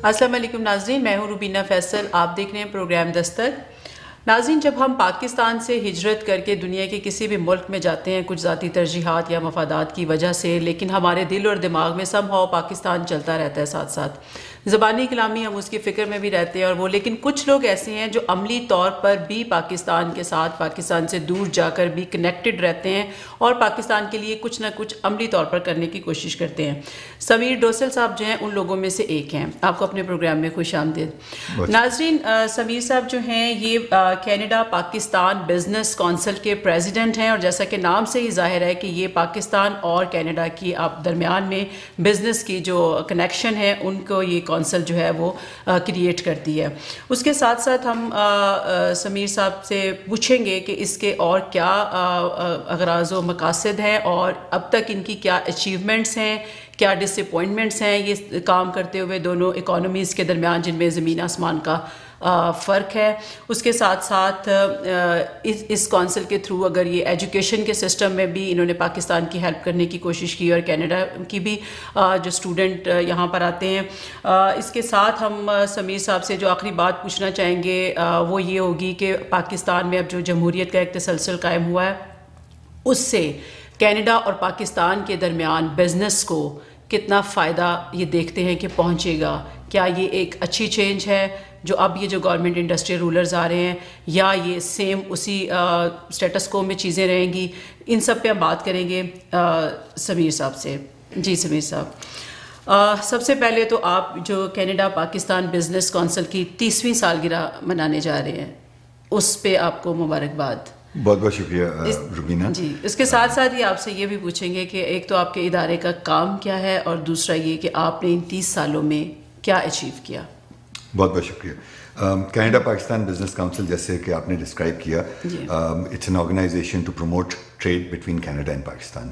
السلام علیکم ناظرین، میں ہوں روبینہ فیصل، آپ دیکھ رہے ہیں پروگرام دستک۔ ناظرین، جب ہم پاکستان سے ہجرت کر کے دنیا کے کسی بھی ملک میں جاتے ہیں کچھ ذاتی ترجیحات یا مفادات کی وجہ سے، لیکن ہمارے دل اور دماغ میں سم ہاؤ پاکستان چلتا رہتا ہے ساتھ ساتھ، زبانی کلامی ہم اس کی فکر میں بھی رہتے ہیں اور وہ، لیکن کچھ لوگ ایسے ہیں جو عملی طور پر بھی پاکستان کے ساتھ، پاکستان سے دور جا کر بھی کنیکٹڈ رہتے ہیں اور پاکستان کے لیے کچھ نہ کچھ عملی طور پر کرنے کی کوشش کرتے ہیں۔ سمیر ڈوسل صاحب جو ہیں ان لوگوں میں سے ایک ہیں۔ آپ کو اپنے پروگرام میں خوش آمدید۔ ناظرین، سمیر صاحب جو ہیں یہ کینیڈا پاکستان بزنس کونسل کے پریزیڈنٹ ہیں، اور جیسا کہ نام سے ہی ظاہر ہے کہ یہ پاکستان اور کینیڈا کی درمیان میں بزنس کی جو کنیکشن ہے ان کو یہ کونسل جو ہے وہ کریٹ کرتی ہے۔ اس کے ساتھ ساتھ ہم سمیر صاحب سے پوچھیں گے کہ اس کے اور کیا اغراض و مقاصد ہیں اور اب تک ان کی کیا اچیومنٹس ہیں، کیا ڈس اپوائنٹمنٹس ہیں یہ کام کرتے ہوئے دونوں اکانومیز کے درمیان جن میں زمین آسمان کا فرق ہے۔ اس کے ساتھ ساتھ اس کونسل کے تھرو اگر یہ ایجوکیشن کے سسٹم میں بھی انہوں نے پاکستان کی ہیلپ کرنے کی کوشش کی اور کینیڈا کی بھی جو اسٹوڈنٹ یہاں پر آتے ہیں۔ اس کے ساتھ ہم سمیر صاحب سے جو آخری بات پوچھنا چاہیں گے وہ یہ ہوگی کہ پاکستان میں اب جو جمہوریت کا ایک تسلسل قائم ہوا ہے اس سے کینیڈا اور پاکستان کے درمیان بزنس کو کتنا فائدہ یہ دیکھتے ہیں کہ پہنچے گا؟ کیا یہ ایک اچھی چینج ہے جو اب یہ جو گورنمنٹ انڈسٹریل رولرز آ رہے ہیں، یا یہ سیم اسی سٹیٹس کو میں چیزیں رہیں گی؟ ان سب پہ ہم بات کریں گے سمیر صاحب سے۔ جی سمیر صاحب، سب سے پہلے تو آپ جو کینیڈا پاکستان بزنس کونسل کی 30ویں سالگرہ منانے جا رہے ہیں، اس پہ آپ کو مبارکباد۔ بہت بہت شکریہ روبینہ۔ جی، اس کے ساتھ ساتھ ہی آپ سے یہ بھی پوچھیں گے کہ ایک تو آپ کے ادارے کا کام کیا ہے اور دوسرا یہ کہ آپ نے ان 30 سالوں میں کیا اچیو کیا۔ بہت بہت شکریہ۔ کینیڈا پاکستان بزنس کونسل جیسے کہ آپ نے ڈسکرائب کیا، it's an organisation to promote trade between Canada and Pakistan.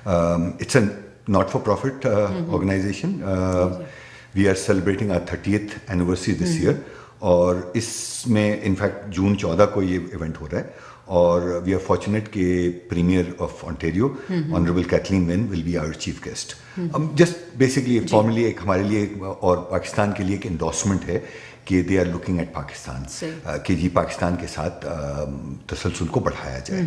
It's a not for profit organisation. We are celebrating our 30th anniversary this year, اور اس میں انفیکٹ جون 14 کو یہ ایونٹ ہو رہا ہے، اور وی آر فارچونیٹ کہ premier of Ontario honourable Kathleen Wynne will be our chief guest. Just basically formally ایک ہمارے لیے اور پاکستان کے لیے ایک انڈورسمنٹ ہے کہ they are looking at Pakistan, کہ جی پاکستان کے ساتھ تسلسل کو بڑھایا جائے۔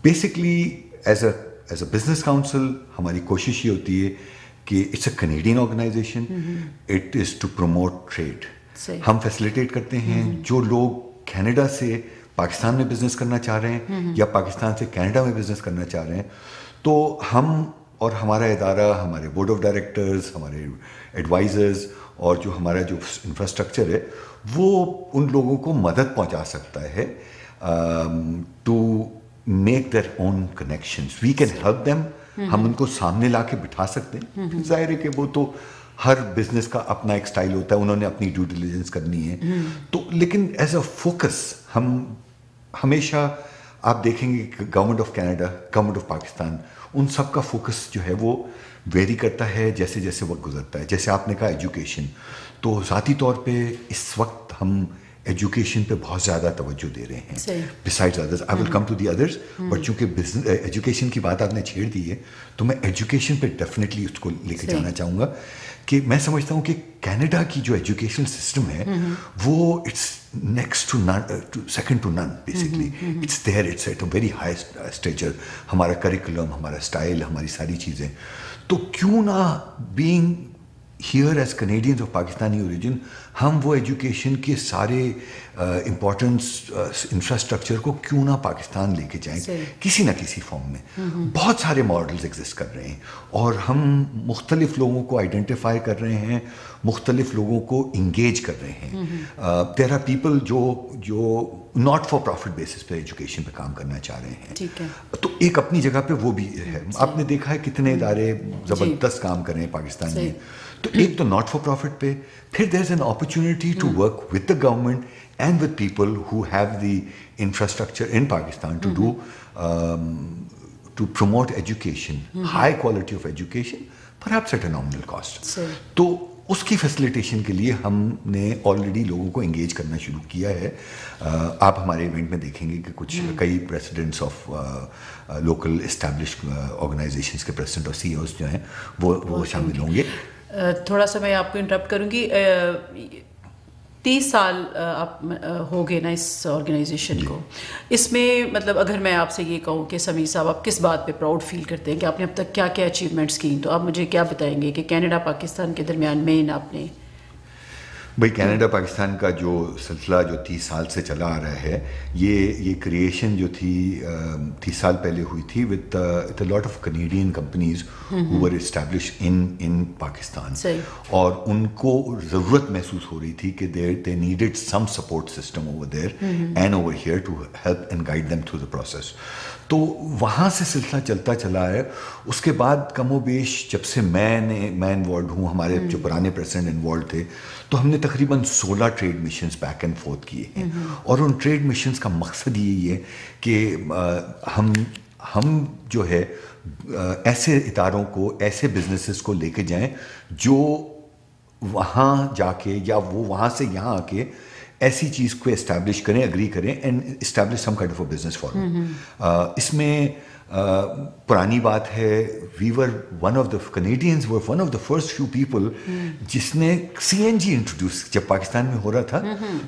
Basically as a business council ہماری کوشش یہ ہوتی ہے کہ it's a Canadian organisation, it is to promote trade. ہم فیسیلیٹیٹ کرتے ہیں جو لوگ کینیڈا سے پاکستان میں بزنس کرنا چاہ رہے ہیں یا پاکستان سے کینیڈا میں بزنس کرنا چاہ رہے ہیں، تو ہم اور ہمارا ادارہ، ہمارے بورڈ آف ڈائریکٹرز، ہمارے ایڈوائزرز اور جو ہمارا جو انفراسٹرکچر ہے وہ ان لوگوں کو مدد پہنچا سکتا ہے to make their own connections. We can help them, ہم ان کو سامنے لا کے بٹھا سکتے ہیں۔ ظاہر ہے کہ وہ تو ہر بزنس کا اپنا ایک سٹائل ہوتا ہے، انہوں نے اپنی ڈیو ڈیلیجنس کرنی ہے، تو لیکن ایز اے فوکس ہم ہمیشہ، آپ دیکھیں گے کہ government of Canada, government of Pakistan, ان سب کا فوکس جو ہے وہ ویری کرتا ہے جیسے جیسے وقت گزرتا ہے۔ جیسے آپ نے کہا ایجوکیشن، تو ذاتی طور پہ اس وقت ہم ایجوکیشن پہ بہت زیادہ توجہ دے رہے ہیں besides others. I will come to the others, but چونکہ ایجوکیشن کی بات آپ نے چھیڑ دی ہے تو میں ایجوکیشن پہ ڈیفینیٹلی اس کو لے کے جانا چاہوں گا کہ میں سمجھتا ہوں کہ کینیڈا کی جو ایجوکیشنل سسٹم ہے وہ it's next to none, second to none basically. It's there, it's at a very high stature. ہمارا کریکولم، ہمارا اسٹائل، ہماری ساری چیزیں، تو کیوں نہ being here as Canadians of Pakistani origin ہم وہ ایجوکیشن کے سارے امپورٹنس انفراسٹرکچر کو کیوں نہ پاکستان لے کے جائیں کسی نہ کسی فارم میں۔ بہت سارے ماڈلز ایگزسٹ کر رہے ہیں اور ہم مختلف لوگوں کو آئیڈینٹیفائی کر رہے ہیں، مختلف لوگوں کو انگیج کر رہے ہیں۔ دیر آر پیپل جو ناٹ فار پروفٹ بیسس پہ ایجوکیشن پہ کام کرنا چاہ رہے ہیں، تو ایک اپنی جگہ پہ وہ بھی ہے۔ آپ نے دیکھا ہے کتنے ادارے زبردست کام کر رہے ہیں پاکستان میں، تو ایک تو ناٹ فار پروفٹ پہ، پھر there is an opportunity to work with the government and with people who have the infrastructure in Pakistan to do to promote education, high quality of education, perhaps at a nominal cost. تو اس کی facilitation کے لیے ہم نے already لوگوں کو engage کرنا شروع کیا ہے۔ آپ ہمارے ایونٹ میں دیکھیں گے کہ کئی presidents of local established organisations کے پریسیڈنٹ اور سی ایوز جو ہیں وہ شامل ہوں گے۔ تھوڑا سا میں آپ کو انٹرپٹ کروں گی. 30 سال آپ ہو گئے نا اس آرگنائزیشن کو. اس میں مطلب اگر میں آپ سے یہ کہوں کہ سمیر صاحب آپ کس بات پہ پراؤڈ فیل کرتے ہیں کہ آپ نے اب تک کیا کیا اچیومنٹس کی, تو آپ مجھے کیا بتائیں گے کہ کینیڈا پاکستان کے درمیان مین آپ نے. بھائی کینیڈا پاکستان کا جو سلسلہ جو 30 سال سے چلا آ رہا ہے, یہ کریشن جو تھی 30 سال پہلے ہوئی تھی with a lot of Canadian companies who were established in Pakistan, اور ان کو ضرورت محسوس ہو رہی تھی کہ they needed some support system over there and over here to help and guide them through the process. تو وہاں سے سلسلہ چلتا چلا ہے. اس کے بعد کم و بیش جب سے میں انوالوڈ ہوں, ہمارے جو پرانے پریزیڈنٹ انوالوڈ تھے, تو ہم نے تقریباً 16 trade missions back and forth کیے ہیں. اور ان ٹریڈ مشنز کا مقصد یہی ہے کہ ہم جو ہے ایسے اداروں کو, ایسے بزنسز کو لے کے جائیں جو وہاں جا کے یا وہ وہاں سے یہاں آ کے ایسی چیز کو اسٹیبلش کریں, اگری کریں and establish some kind of a business for them. اس میں پرانی بات ہے, we were one of the Canadians were one of the first few people جس نے سی این جی انٹروڈیوس جب پاکستان میں ہو رہا تھا.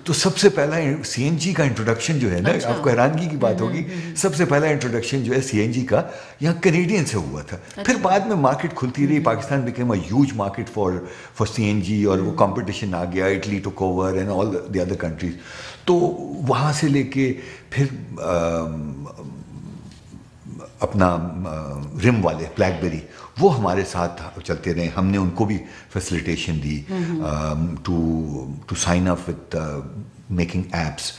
تو سب سے پہلا سی این جی کا انٹروڈکشن جو ہے نا, آپ کو حیرانگی کی بات ہوگی, سب سے پہلا انٹروڈکشن جو ہے سی این جی کا یہاں کینیڈین سے ہوا تھا. پھر بعد میں مارکیٹ کھلتی رہی, Pakistan became a huge market for C N G, اور وہ کمپٹیشن آ گیا, Italy took over and all the other countries. تو وہاں سے لے کے پھر اپنا رم والے بلیک بیری وہ ہمارے ساتھ چلتے رہے. ہم نے ان کو بھی فیسلیٹیشن دی to sign up with making apps.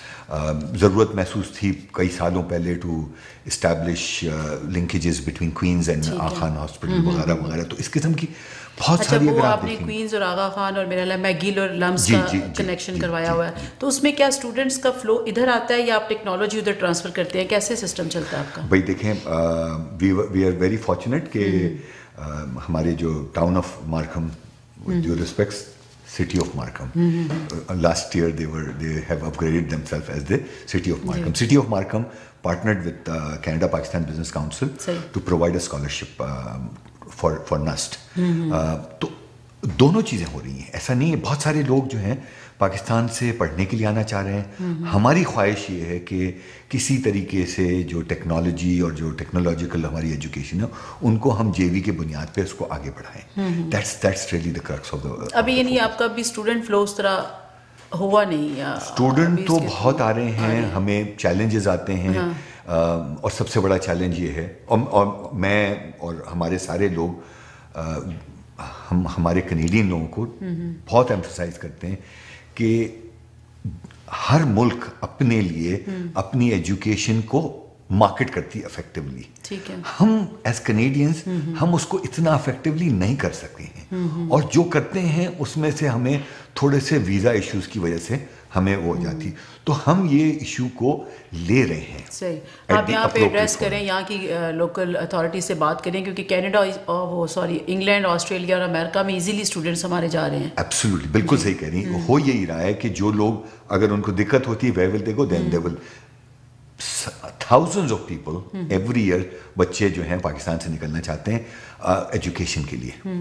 ضرورت محسوس تھی کئی سالوں پہلے to establish linkages between Queens and Agha Khan hospital وغیرہ وغیرہ. تو اس قسم کی بہت ساری. اگر آپ نے کوئنز اور آغا خان اور میرا میگیل اور لمس کا کنیکشن کروایا ہوا ہے, تو اس میں کیا اسٹوڈنٹس کا فلو ادھر آتا ہے یا آپ ٹیکنالوجی ادھر ٹرانسفر کرتے ہیں, کیسے سسٹم چلتا ہے آپ کا؟ بھائی دیکھیں, وی آر ویری فارچونیٹ کہ ہمارے جو town of Markham, with due respects, City of Markham. Last year they have upgraded themselves as the City of Markham. City of Markham partnered with Canada Pakistan Business Council to provide a scholarship for NUST. تو دونوں چیزیں ہو رہی ہیں. ایسا نہیں ہے, بہت سارے لوگ جو ہیں پاکستان سے پڑھنے کے لیے آنا چاہ رہے ہیں. ہماری خواہش یہ ہے کہ کسی طریقے سے جو ٹیکنالوجی اور جو ٹیکنالوجیکل ہماری ایجوکیشن ہے ان کو ہم جے وی کے بنیاد پہ اس کو آگے بڑھائیں. That's really the crux of the. ابھی یعنی آپ کا بھی اسٹوڈنٹ فلو اس طرح ہوا نہیں؟ اسٹوڈنٹ تو بہت آ رہے ہیں, ہمیں چیلنجز آتے ہیں, اور سب سے بڑا چیلنج یہ ہے, اور میں اور ہمارے سارے لوگ ہم ہمارے کینیڈین لوگوں کو بہت ایمفسائز کرتے ہیں کہ ہر ملک اپنے لیے اپنی ایجوکیشن کو مارکیٹ کرتی افیکٹولی. ہم ایز کینیڈینز ہم اس کو اتنا افیکٹولی نہیں کر سکتے ہیں, اور جو کرتے ہیں اس میں سے ہمیں تھوڑے سے ویزا ایشوز کی وجہ سے ہمیں وہ ہو جاتی. تو ہم یہ ایشو کو لے رہے ہیں. صحیح, آپ یہاں پہ ایڈریس کریں, یہاں کی لوکل اتھارٹی سے بات کریں, کیونکہ کینیڈا انگلینڈ, آسٹریلیا اور امریکہ میں ایزیلی اسٹوڈنٹس ہمارے جا رہے ہیں. ایبسلیوٹلی, بالکل صحیح کہہ رہی ہیں. ہو یہی رہا ہے کہ جو لوگ اگر ان کو دقت ہوتی ہے where will they go, then they will. thousands of people every year بچے جو ہیں پاکستان سے نکلنا چاہتے ہیں ایجوکیشن کے لیے.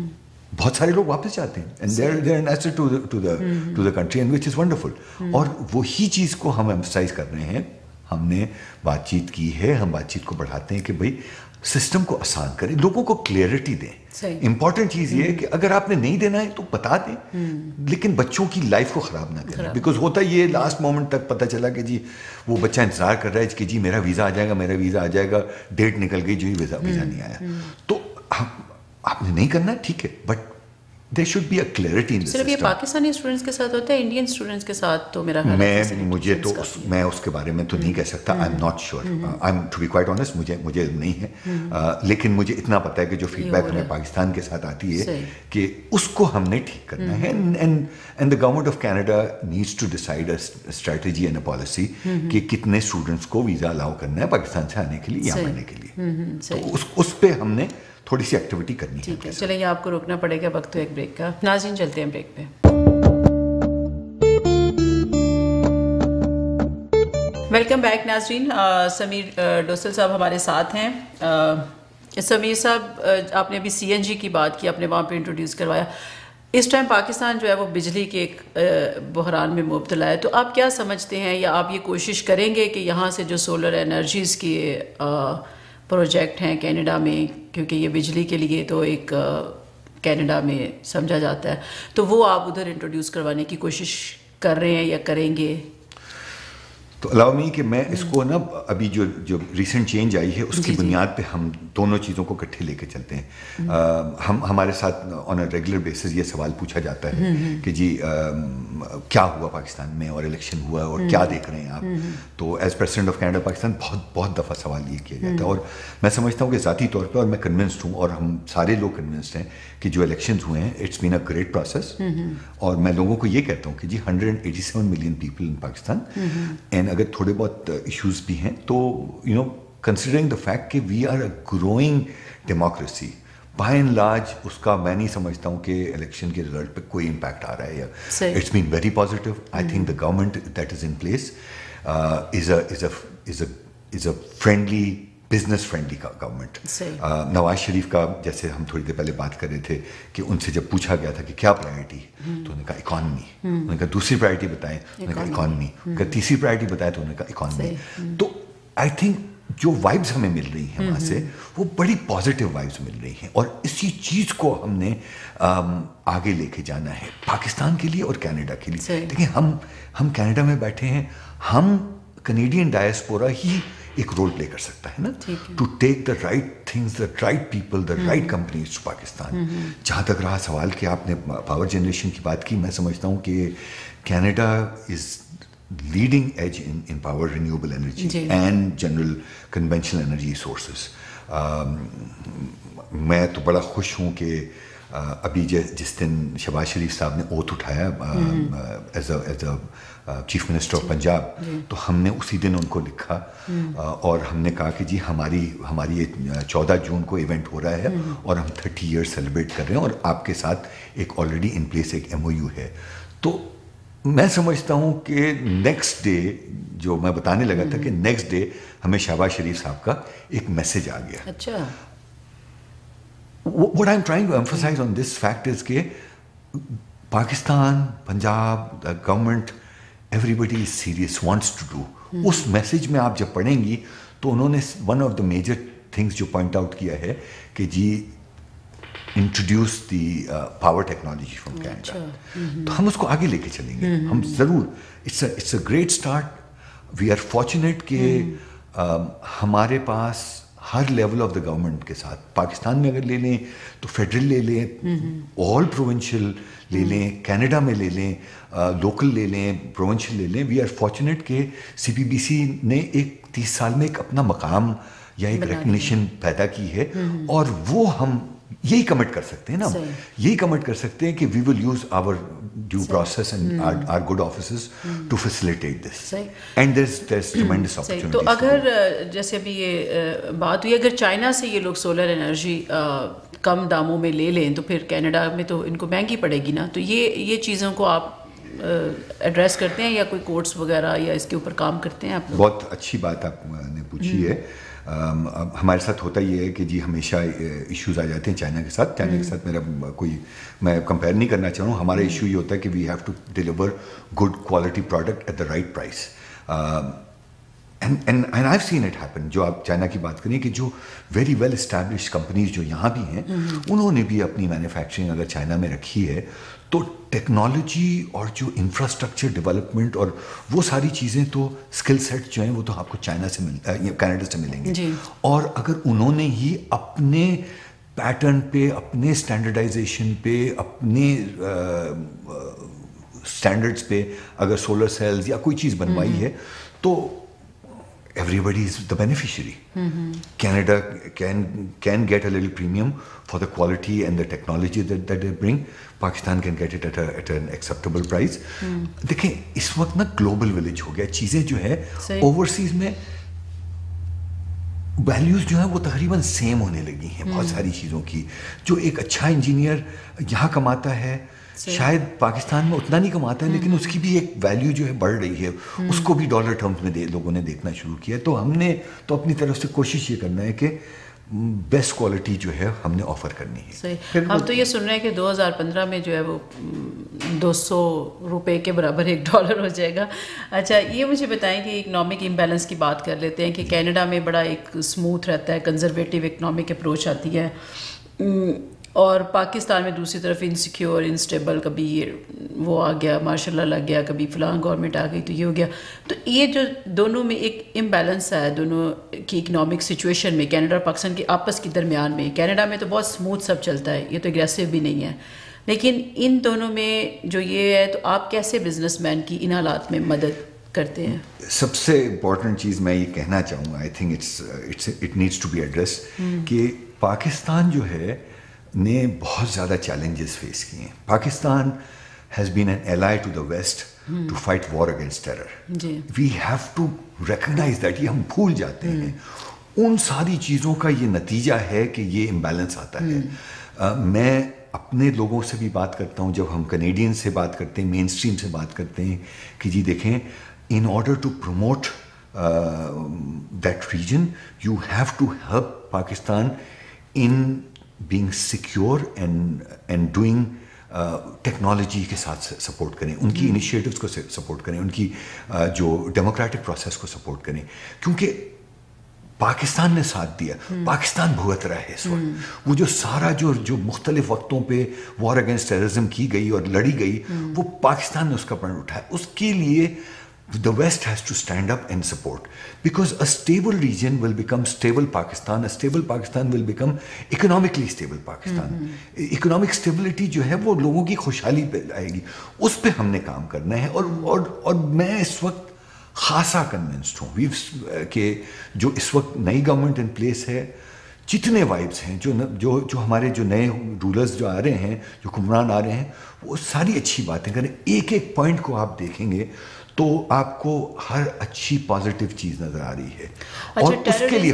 بہت سارے لوگ واپس جاتے ہیں and they're an asset to the country, and which is wonderful. اور وہی چیز کو ہم emphasize کر رہے ہیں. ہم نے بات چیت کی ہے, ہم بات چیت کو بڑھاتے ہیں کہ بھائی سسٹم کو آسان کریں, لوگوں کو کلیئرٹی دیں. امپورٹنٹ چیز یہ ہے کہ اگر آپ نے نہیں دینا ہے تو بتا دیں, لیکن بچوں کی لائف کو خراب نہ کریں. بیکاز ہوتا یہ لاسٹ مومنٹ تک پتہ چلا کہ جی وہ بچہ انتظار کر رہا ہے کہ جی میرا ویزا آ جائے گا, میرا ویزا آ جائے گا, ڈیٹ نکل گئی, جو ہی ویزا نہیں آیا. تو آپ نے نہیں کرنا, ٹھیک ہے, but there should be a clarity in the system. صرف یہ پاکستانی اسٹوڈنٹس کے ساتھ ہوتا ہے, انڈین اسٹوڈنٹس کے ساتھ تو میرا خیال ہے میں اس کے بارے میں تو نہیں کہہ سکتا. I'm not sure. I'm to be quite honest, مجھے نہیں ہے, لیکن مجھے اتنا پتہ ہے کہ جو فیڈ بیک ہمیں پاکستان کے ساتھ آتی ہے کہ اس کو ہم نے ٹھیک کرنا ہے. and the government of Canada needs to decide a strategy and a policy کہ کتنے اسٹوڈنٹس کو ویزا الاؤ کرنا ہے پاکستان سے آنے کے لیے, یہاں پڑھنے کے لیے. تو اس پہ ہم نے تھوڑی سی ایکٹیویٹی کرنی ہے. ٹھیک ہے, چلیں آپ کو روکنا پڑے گا, وقت تو ایک بریک کا. ناظرین چلتے ہیں بریک پہ. ویلکم بیک ناظرین. سمیر ڈوسل صاحب ہمارے ساتھ ہیں. سمیر صاحب, آپ نے ابھی سی این جی کی بات کی, آپ نے وہاں پہ انٹروڈیوس کروایا. اس ٹائم پاکستان جو ہے وہ بجلی کے ایک بحران میں مبتلا ہے، تو آپ کیا سمجھتے ہیں یا آپ یہ کوشش کریں گے کہ یہاں سے جو سولر انرجیز کے پروجیکٹ ہیں کینیڈا میں، کیونکہ یہ بجلی کے لیے تو ایک کینیڈا میں سمجھا جاتا ہے، تو وہ آپ ادھر انٹروڈیوس کروانے کی کوشش کر رہے ہیں یا کریں گے؟ تو الاؤ می کہ میں اس کو نا ابھی جو ریسنٹ چینج آئی ہے اس کی بنیاد پہ ہم دونوں چیزوں کو اکٹھے لے کے چلتے ہیں. ہمارے ساتھ آن اے ریگولر بیسس یہ سوال پوچھا جاتا ہے کہ جی کیا ہوا پاکستان میں اور الیکشن ہوا اور کیا دیکھ رہے ہیں آپ. تو as president of Canada Pakistan بہت دفعہ سوال یہ کیا جاتا ہے، اور میں سمجھتا ہوں کہ ذاتی طور پہ، اور میں کنونسڈ ہوں اور ہم سارے لوگ کنونسڈ ہیں کہ جو الیکشنز ہوئے ہیں it's been a great process. اور میں لوگوں کو یہ کہتا ہوں کہ جی 187 million people in Pakistan, and اگر تھوڑے بہت ایشوز بھی ہیں تو کنسیڈرنگ دا فیکٹ کہ we are a growing democracy, by and large اس کا میں نہیں سمجھتا ہوں کہ الیکشن کے رزلٹ پہ کوئی امپیکٹ آ رہا ہے. It's been very positive. I think the government that is in place is a friendly, business friendly government. Nawaz Sharif کا جیسے ہم تھوڑی دیر پہلے بات کر رہے تھے کہ ان سے جب پوچھا گیا تھا کہ کیا پرائرٹی، تو انہوں نے کہا اکانومی. انہوں نے کہا دوسری پرائرٹی بتائیں، انہوں نے کہا اکانومی. انہوں نے کہا تیسری پرائرٹی بتائیں، تو انہوں نے کہا اکانومی. تو آئی تھنک جو وائبس ہمیں مل رہی ہیں وہاں سے وہ بڑی پازیٹیو وائبس مل رہی ہیں، اور اسی چیز کو ہم نے آگے لے کے جانا ہے پاکستان کے لیے اور کینیڈا کے لیے. دیکھیں ہم کینیڈا میں بیٹھے ہیں، ہم کنیڈین ڈائسپورا ہی ایک رول پلے کر سکتا ہے نا، to take the right things, the right people, the right companies to Pakistan. جہاں تک رہا سوال کہ آپ نے پاور جنریشن کی بات کی، میں سمجھتا ہوں کہ Canada is leading edge in power, renewable energy and general conventional energy sources. میں تو بڑا خوش ہوں کہ ابھی جس دن شہباز شریف صاحب نے اوتھ اٹھایا as a chief minister of Punjab, تو ہم نے اسی دن ان کو لکھا اور ہم نے کہا کہ جی ہماری 14 جون کو ایونٹ ہو رہا ہے اور ہم 30 ایئر سیلیبریٹ کر رہے ہیں، اور آپ کے ساتھ ایک آلریڈی ان پلیس ایک MOU ہے. تو میں سمجھتا ہوں کہ نیکسٹ ڈے، جو میں بتانے لگا تھا کہ نیکسٹ ڈے ہمیں شہباز شریف صاحب کا ایک میسج آ گیا. اچھا. What I'm trying to emphasize on this fact is کہ Pakistan, Punjab, the government, everybody is serious, wants to do. اس میسج میں آپ جب پڑھیں گی تو انہوں نے one of the major things جو پوائنٹ آؤٹ کیا ہے کہ جی introduce the power technology from Canada. تو ہم اس کو آگے لے کے چلیں گے، ہم ضرور. It's a great start. We are fortunate کہ ہمارے پاس ہر لیول آف دا گورنمنٹ کے ساتھ، پاکستان میں اگر لے لیں تو فیڈرل لے لیں، آل پروونشل لے لیں، کینیڈا میں لے لیں، لوکل لے لیں، پروونشل لے لیں. وی آر فارچونیٹ کہ CPBC نے ایک 30 سال میں ایک اپنا مقام یا ایک ریکگنیشن پیدا کی ہے، اور وہ ہم یہی کمٹ کر سکتے ہیں نا، یہی کمٹ کر سکتے ہیں کہ we will use our due process and our good offices to facilitate this, and there is tremendous opportunity. تو اگر جیسے ابھی یہ بات ہوئی، اگر چائنا سے یہ لوگ سولر انرجی کم داموں میں لے لیں تو پھر کینیڈا میں تو ان کو مہنگی پڑے گی نا. تو یہ چیزوں کو آپ ایڈریس کرتے ہیں یا کوئی کورس وغیرہ یا اس کے اوپر کام کرتے ہیں آپ لوگ؟ بہت اچھی بات آپ نے پوچھی ہے. ہمارے ساتھ ہوتا یہ ہے کہ جی ہمیشہ ایشوز آ جاتے ہیں چائنا کے ساتھ. چائنا کے ساتھ میرا کوئی، میں کمپیئر نہیں کرنا چاہ رہا ہوں. ہمارا ایشو یہ ہوتا ہے کہ we have to deliver good quality product at the right price. And I have seen it happen. جو آپ چائنا کی بات کریں کہ جو ویری ویل اسٹیبلشڈ کمپنیز جو یہاں بھی ہیں، انہوں نے بھی اپنی مینوفیکچرنگ اگر چائنا میں رکھی ہے تو ٹیکنالوجی اور جو انفراسٹرکچر ڈیولپمنٹ اور وہ ساری چیزیں، تو اسکل سیٹ جو ہیں وہ تو آپ کو چائنا سے کینیڈا سے ملیں گے. اور اگر انہوں نے ہی اپنے پیٹرن پہ، اپنے اسٹینڈرڈائزیشن پہ، اپنے اسٹینڈرڈس پہ اگر سولر سیلز یا کوئی چیز بنوائی ہے تو everybody is the beneficiary. Canada can get a little premium for the quality and the technology that they bring. Pakistan can get it at an acceptable price. دیکھیں اس وقت نا گلوبل ولیج ہو گیا. چیزیں جو ہے اوورسیز میں ویلیوز جو ہیں وہ تقریباً سیم ہونے لگی ہیں بہت ساری چیزوں کی. جو ایک اچھا انجینئر یہاں کماتا ہے شاید پاکستان میں اتنا نہیں کماتا ہے، لیکن اس کی بھی ایک ویلیو جو ہے بڑھ رہی ہے. اس کو بھی ڈالر ٹرمز میں لوگوں نے دیکھنا شروع کیا. تو ہم نے تو اپنی طرف سے کوشش یہ کرنا ہے کہ بیسٹ کوالٹی جو ہے ہم نے آفر کرنی ہے. صحیح. ہم تو یہ سن رہے ہیں کہ 2015 میں جو ہے وہ 200 روپے کے برابر $1 ہو جائے گا. اچھا یہ مجھے بتائیں کہ اکنامک امبیلنس کی بات کر لیتے ہیں کہ کینیڈا میں بڑا ایک اسموتھ رہتا ہے, کنزرویٹو اکنامک اپروچ آتی ہے, اور پاکستان میں دوسری طرف انسیکیور انسٹیبل, کبھی وہ آ گیا مارشل لا لگ گیا, کبھی فلاں گورنمنٹ آ گئی تو یہ ہو گیا. تو یہ جو دونوں میں ایک امبیلنس ہے دونوں کی اکنامک سچویشن میں کینیڈا اور پاکستان کے آپس کے درمیان میں. کینیڈا میں تو بہت اسموتھ سب چلتا ہے, یہ تو اگریسو بھی نہیں ہے, لیکن ان دونوں میں جو یہ ہے, تو آپ کیسے بزنس مین کی ان حالات میں مدد کرتے ہیں؟ سب سے امپورٹنٹ چیز میں یہ کہنا چاہوں گا, I think it needs to be address, کہ پاکستان جو ہے نے بہت زیادہ چیلنجز فیس کیے ہیں. Pakistan has been an ally to the west to fight war against terror. We have to recognise that. یہ ہم بھول جاتے ہیں. ان ساری چیزوں کا یہ نتیجہ ہے کہ یہ امبیلنس آتا ہے. میں اپنے لوگوں سے بھی بات کرتا ہوں, جب ہم کینیڈین سے بات کرتے ہیں, مین اسٹریم سے بات کرتے ہیں, کہ جی دیکھیں, in order to promote that region you have to help Pakistan in being secure and doing technology کے ساتھ سپورٹ کریں, ان کی انیشیٹوز کو سپورٹ کریں, ان کی جو ڈیموکریٹک پروسیس کو سپورٹ کریں, کیونکہ پاکستان نے ساتھ دیا. پاکستان بھگت رہا ہے اس وقت. وہ جو سارا جو مختلف وقتوں پہ وار اگینسٹ ٹیررزم کی گئی اور لڑی گئی, وہ پاکستان نے اس کا پڑھ اٹھایا. اس کے لیے the West has to stand up and support, because a stable region will become stable Pakistan. A stable Pakistan will become economically stable Pakistan. Economic stability جو ہے وہ لوگوں کی خوشحالی پہ آئے گی. اس پہ ہم نے کام کرنا ہے. اور میں اس وقت خاصا کنونسڈ ہوں کہ جو اس وقت نئی گورنمنٹ ان پلیس ہے, جتنے وائبس ہیں, جو ہمارے جو نئے رولرز جو آ رہے ہیں, جو حکمران آ رہے ہیں, وہ ساری اچھی باتیں کریں. ایک ایک پوائنٹ کو آپ دیکھیں گے تو آپ کو ہر اچھی پازیٹیو چیز نظر آ رہی ہے, اور اس کے لیے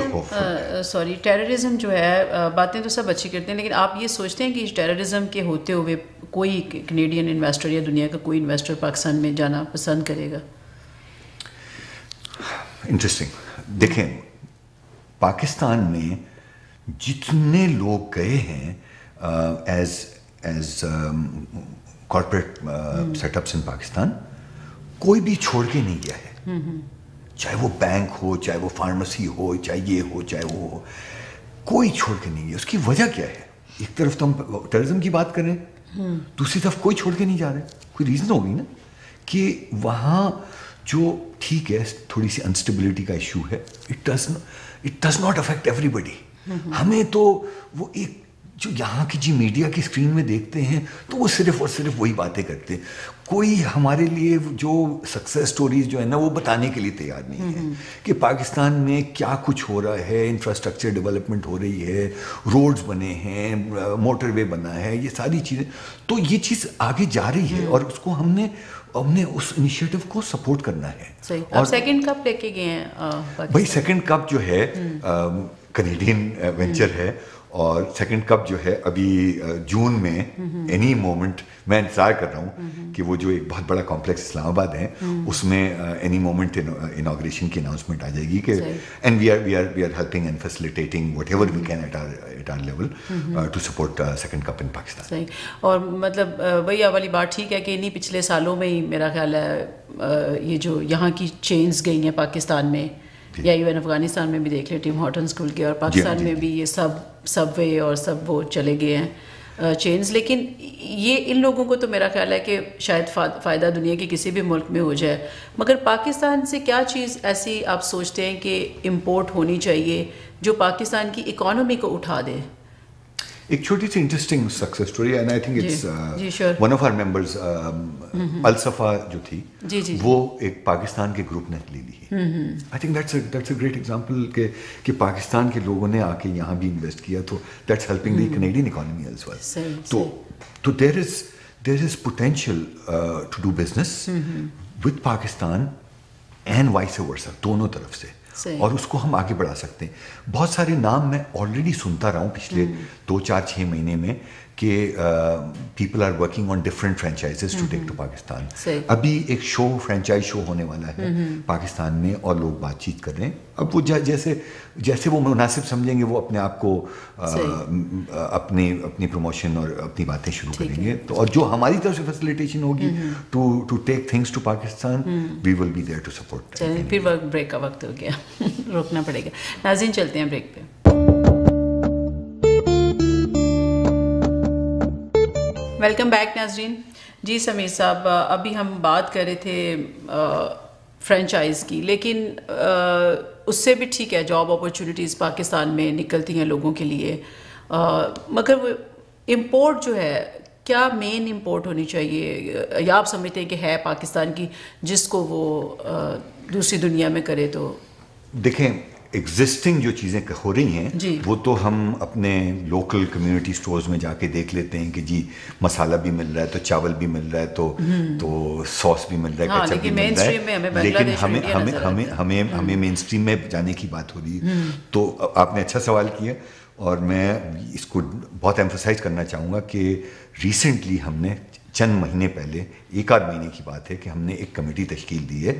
سوری ٹیررزم جو ہے, باتیں تو سب اچھی کرتے ہیں, لیکن آپ یہ سوچتے ہیں کہ ٹیررزم کے ہوتے ہوئے کوئی کینیڈین انویسٹر یا دنیا کا کوئی انویسٹر پاکستان میں جانا پسند کرے گا؟ انٹرسٹنگ. دیکھیں, پاکستان میں جتنے لوگ گئے ہیں ایز کارپوریٹ سیٹ اپس ان پاکستان, کوئی بھی چھوڑ کے نہیں گیا ہے. چاہے وہ بینک ہو, چاہے وہ فارمیسی ہو, چاہے یہ ہو, چاہے وہ ہو, کوئی چھوڑ کے نہیں گیا. اس کی وجہ کیا ہے؟ ایک طرف تو ہم ٹیررزم کی بات کریں, دوسری طرف کوئی چھوڑ کے نہیں جا رہے. کوئی ریزن ہوگی نا کہ وہاں جو ٹھیک ہے تھوڑی سی انسٹیبلٹی کا ایشو ہے, اٹ ڈز ناٹ افیکٹ ایوری بڈی. ہمیں تو وہ ایک جو یہاں کی جی میڈیا کی اسکرین میں دیکھتے ہیں تو وہ صرف اور صرف وہی باتیں کرتے ہیں. کوئی ہمارے لیے جو سکسیس سٹوریز جو ہے نا وہ بتانے کے لیے تیار نہیں ہے کہ پاکستان میں کیا کچھ ہو رہا ہے. انفراسٹرکچر ڈیولپمنٹ ہو رہی ہے, روڈز بنے ہیں, موٹر وے بنا ہے, یہ ساری چیزیں. تو یہ چیز آگے جا رہی ہے اور اس کو ہم نے اس انیشیٹو کو سپورٹ کرنا ہے. اور سیکنڈ کپ لے کے گئے ہیں بھائی. سیکنڈ کپ جو ہے کینیڈین وینچر ہے, اور سیکنڈ کپ جو ہے ابھی جون میں اینی مومنٹ, میں انتظار کر رہا ہوں کہ وہ جو ایک بہت بڑا کمپلیکس اسلام آباد ہے اس میں اینی مومنٹ انوگریشن کی اناؤنسمنٹ آ جائے گی کہ and we are helping and facilitating whatever we can at our level to support Second Cup in Pakistan. صحیح. اور مطلب وہی والی بات ٹھیک ہے کہ انہیں پچھلے سالوں میں ہی میرا خیال ہے یہ جو یہاں کی چینز گئی ہیں پاکستان میں, یا ایون افغانستان میں بھی دیکھ لیں ٹیم ہارٹنز کھل کے, اور پاکستان میں بھی یہ سب وے اور سب وہ چلے گئے ہیں چینز. لیکن یہ ان لوگوں کو تو میرا خیال ہے کہ شاید فائدہ دنیا کے کسی بھی ملک میں ہو جائے, مگر پاکستان سے کیا چیز ایسی آپ سوچتے ہیں کہ امپورٹ ہونی چاہیے جو پاکستان کی اکانومی کو اٹھا دے؟ ایک چھوٹی سی interesting success story, and I think it's one of our members, الصفا جو تھی, وہ ایک پاکستان کے گروپ نے لی ہے. I think that's a great example کہ پاکستان کے لوگوں نے آ کے یہاں بھی انویسٹ کیا, تو that's helping the Canadian economy as well. تو there is potential to do business with Pakistan and vice versa, دونوں طرف سے, اور اس کو ہم آگے بڑھا سکتے ہیں. بہت سارے نام میں آلریڈی سنتا رہا ہوں پچھلے 2-4-6 مہینے میں کہ people are working on different franchises to take to Pakistan. ابھی ایک شو فرینچائز شو ہونے والا ہے پاکستان میں اور لوگ بات چیت کر رہے ہیں. اب وہ جیسے وہ مناسب سمجھیں گے وہ اپنے آپ کو اپنی پروموشن اور اپنی باتیں شروع کریں گے. تو اور جو ہماری طرف سے فیسیلیٹیشن ہوگی to take things to Pakistan, we will be there to support. پھر بریک کا وقت ہو گیا, روکنا پڑے گا. ناظرین چلتے ہیں بریک پہ. ویلکم بیک ناظرین. جی سمیر صاحب, ابھی ہم بات کر رہے تھے فرینچائز کی, لیکن اس سے بھی ٹھیک ہے جاب اپرچونیٹیز پاکستان میں نکلتی ہیں لوگوں کے لیے, مگر وہ امپورٹ جو ہے کیا مین امپورٹ ہونی چاہیے, یا آپ سمجھتے ہیں کہ ہے پاکستان کی جس کو وہ دوسری دنیا میں کرے؟ تو دیکھیں ایگزسٹنگ جو چیزیں ہو رہی ہیں وہ تو ہم اپنے لوکل کمیونٹی سٹورز میں جا کے دیکھ لیتے ہیں کہ جی مسالہ بھی مل رہا ہے تو چاول بھی مل رہا ہے تو سوس بھی مل رہا ہے, کیچپ بھی مل رہا ہے, لیکن ہمیں مین اسٹریم میں جانے کی بات ہو رہی ہے. تو آپ نے اچھا سوال کیا, اور میں اس کو بہت ایمفسائز کرنا چاہوں گا کہ ریسنٹلی ہم نے چند مہینے پہلے, ایک آدھ مہینے کی بات ہے, کہ ہم نے ایک کمیٹی تشکیل دی ہے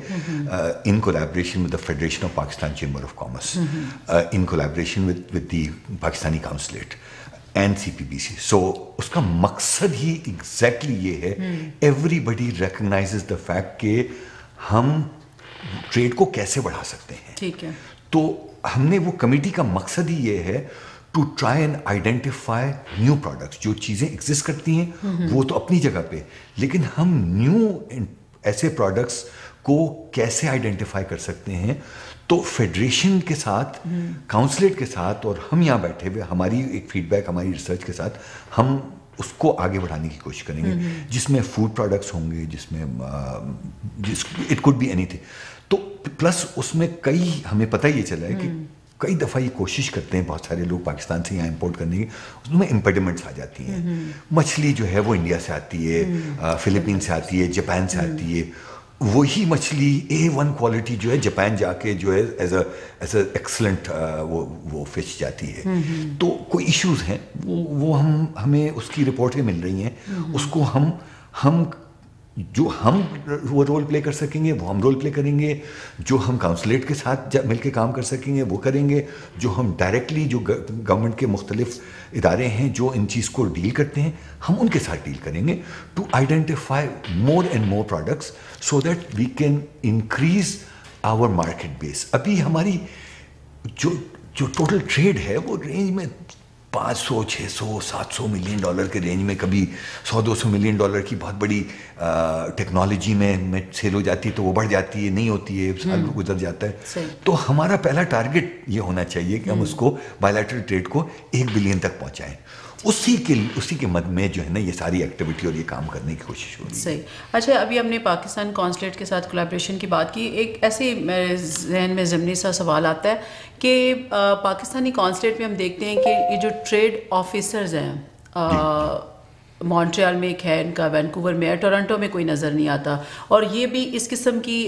in collaboration with the federation of Pakistan chamber of commerce, in collaboration with the Pakistani consulate and C P B C. So اس کا مقصد ہی ایگزیکٹلی یہ ہے, ایوری بڈی ریکگنائزز دا فیکٹ کہ ہم ٹریڈ کو کیسے بڑھا سکتے ہیں. ٹھیک ہے, تو ہم نے وہ کمیٹی کا مقصد ہی یہ ہے to try and identify new products. جو چیزیں ایگزسٹ کرتی ہیں وہ تو اپنی جگہ پہ, لیکن ہم نیو ایسے پروڈکٹس کو کیسے آئیڈینٹیفائی کر سکتے ہیں. تو فیڈریشن کے ساتھ, کاؤنسلیٹ کے ساتھ, اور ہم یہاں بیٹھے ہوئے ہماری ایک فیڈ بیک, ہماری ریسرچ کے ساتھ ہم اس کو آگے بڑھانے کی کوشش کریں گے, جس میں فوڈ پروڈکٹس ہوں گے, جس میں it could be anything. تو پلس اس میں کئی, ہمیں پتہ یہ چلا ہے کہ کئی دفعہ یہ کوشش کرتے ہیں بہت سارے لوگ پاکستان سے یہاں امپورٹ کرنے کی, اس میں امپیڈمنٹس آ جاتی ہیں. مچھلی جو ہے وہ انڈیا سے آتی ہے, فلپین سے آتی ہے, جاپان سے آتی ہے. وہی مچھلی A1 کوالٹی جو ہے جاپان جا کے جو ہے ایز اے ایکسلنٹ وہ فش جاتی ہے. تو کوئی ایشوز ہیں وہ ہمیں اس کی رپورٹیں مل رہی ہیں, اس کو ہم جو ہم وہ رول پلے کر سکیں گے وہ ہم رول پلے کریں گے, جو ہم کاؤنسلیٹ کے ساتھ مل کے کام کر سکیں گے وہ کریں گے, جو ہم ڈائریکٹلی جو گورنمنٹ کے مختلف ادارے ہیں جو ان چیز کو ڈیل کرتے ہیں ہم ان کے ساتھ ڈیل کریں گے, to identify more and more products so that we can increase our market base. ابھی ہماری جو ٹوٹل ٹریڈ ہے وہ رینج میں 500, 600, 700 ملین ڈالر کے رینج میں, کبھی 100-200 ملین ڈالر کی بہت بڑی ٹیکنالوجی میں سیل ہو جاتی ہے تو وہ بڑھ جاتی ہے, نہیں ہوتی ہے, سال گزر جاتا ہے. تو ہمارا پہلا ٹارگٹ یہ ہونا چاہیے کہ ہم اس کو بائیلیٹرل ٹریڈ کو 1 بلین تک پہنچائیں. اسی کے مد میں جو ہے نا یہ ساری ایکٹیویٹی اور یہ کام کرنے کی کوشش ہو رہی ہے. صحیح. اچھا, ابھی ہم نے پاکستان کانسلیٹ کے ساتھ کولیبریشن کی بات کی, ایک ایسے میرے ذہن میں ضمنی سا سوال آتا ہے کہ پاکستانی کانسلیٹ میں ہم دیکھتے ہیں کہ یہ جو ٹریڈ آفیسرز ہیں, مونٹریال میں ایک ہے ان کا, وینکوور میں ہے, ٹورنٹو میں کوئی نظر نہیں آتا, اور یہ بھی اس قسم کی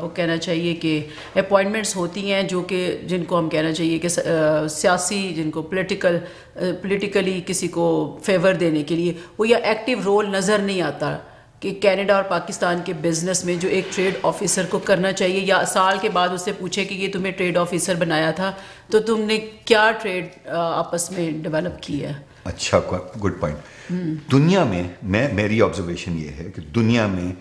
وہ کہنا چاہیے کہ اپوائنٹمنٹس ہوتی ہیں جو کہ جن کو ہم کہنا چاہیے کہ سیاسی, جن کو پولیٹیکلی کسی کو فیور دینے کے لیے, وہ یا ایکٹیو رول نظر نہیں آتا کہ کینیڈا اور پاکستان کے بزنس میں جو ایک ٹریڈ آفیسر کو کرنا چاہیے, یا سال کے بعد اس سے پوچھے کہ یہ تمہیں ٹریڈ آفیسر بنایا تھا تو تم نے کیا ٹریڈ آپس میں ڈیولپ کی ہے. اچھا, گڈ پوائنٹ. دنیا میں میری آبزرویشن یہ ہے کہ دنیا میں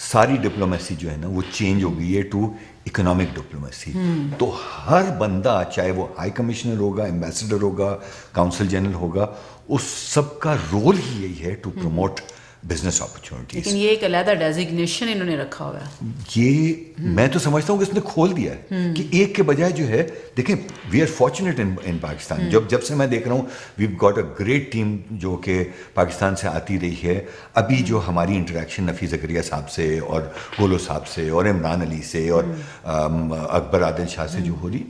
ساری ڈپلومیسی جو ہے نا وہ چینج ہو گئی ہے ٹو اکنامک ڈپلومیسی. تو ہر بندہ, چاہے وہ ہائی کمشنر ہوگا, ایمبیسڈر ہوگا, کاؤنسل جنرل ہوگا, اس سب کا رول ہی یہی ہے ٹو پروموٹ بزنس اپرچونیٹیز. لیکن یہ ایک علیحدہ ڈیزگنیشن انہوں نے رکھا ہوا ہے. یہ میں تو سمجھتا ہوں کہ اس نے کھول دیا ہے کہ ایک کے بجائے جو ہے, دیکھیں we are fortunate in Pakistan. جب سے میں دیکھ رہا ہوں we got a great team جو کہ پاکستان سے آتی رہی ہے. ابھی جو ہماری انٹریکشن نفیس زکریا صاحب سے اور گولو صاحب سے اور عمران علی سے اور اکبر عادل شاہ سے جو ہو رہی,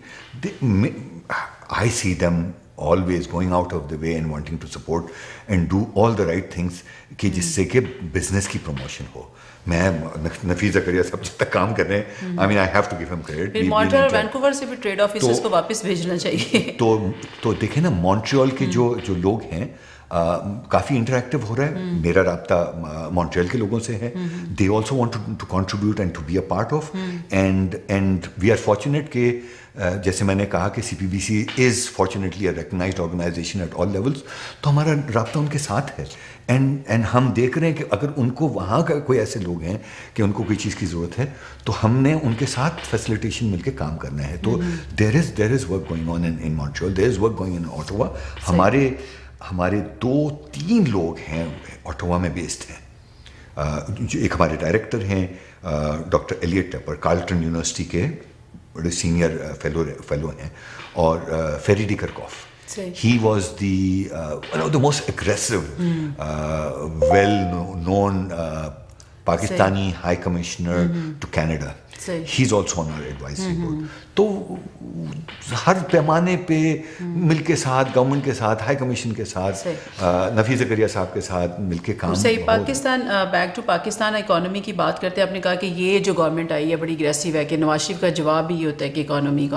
I see them always going out of the way and wanting to support and do all the right things کہ جس سے کہ بزنس کی پروموشن ہو. میں نفیس زکریا سب جب تک کام کر رہے ہیں, I mean I have to give him credit. Montreal اور وینکوور سے بھی ٹریڈ آفیسرز کو واپس بھیجنا چاہیے. تو دیکھیں نا, مونٹریال کے جو لوگ ہیں کافی انٹریکٹیو ہو رہا ہے. میرا رابطہ مونٹریال کے لوگوں سے ہے. They also want to contribute and to be a part of, and we are fortunate کہ جیسے میں نے کہا کہ CPBC is fortunately a recognised organisation at all levels, تو ہمارا رابطہ ان کے ساتھ ہے. اینڈ ہم دیکھ رہے ہیں کہ اگر ان کو وہاں کا کوئی ایسے لوگ ہیں کہ ان کو کوئی چیز کی ضرورت ہے تو ہم نے ان کے ساتھ فیسیلیٹیشن مل کے کام کرنا ہے. تو there is work going on in Montreal, there is work going in Ottawa. ہمارے 2-3 لوگ ہیں اوٹاوا میں بیسڈ ہیں. ایک ہمارے ڈائریکٹر ہیں doctor Elliot Tepper, Carleton university کے بڑے سینئر فیلو ہیں, اور Ferry de Kerckhove. He was one of the most aggressive, well-known Pakistani High Commissioner to Canada. He's also on our advisory board. تو ہر پیمانے پہ مل کے ساتھ, گورنمنٹ کے ساتھ, ہائی کمیشن کے ساتھ, نفیس زکریا صاحب کے ساتھ مل کے کام. صحیح. Pakistan, back to Pakistan economy کی بات کرتے ہیں. آپ نے کہا کہ یہ جو گورنمنٹ آئی ہے بڑی اگریسو ہے, کہ نواز شریف کا جواب بھی یہ ہوتا ہے کہ اکانومی.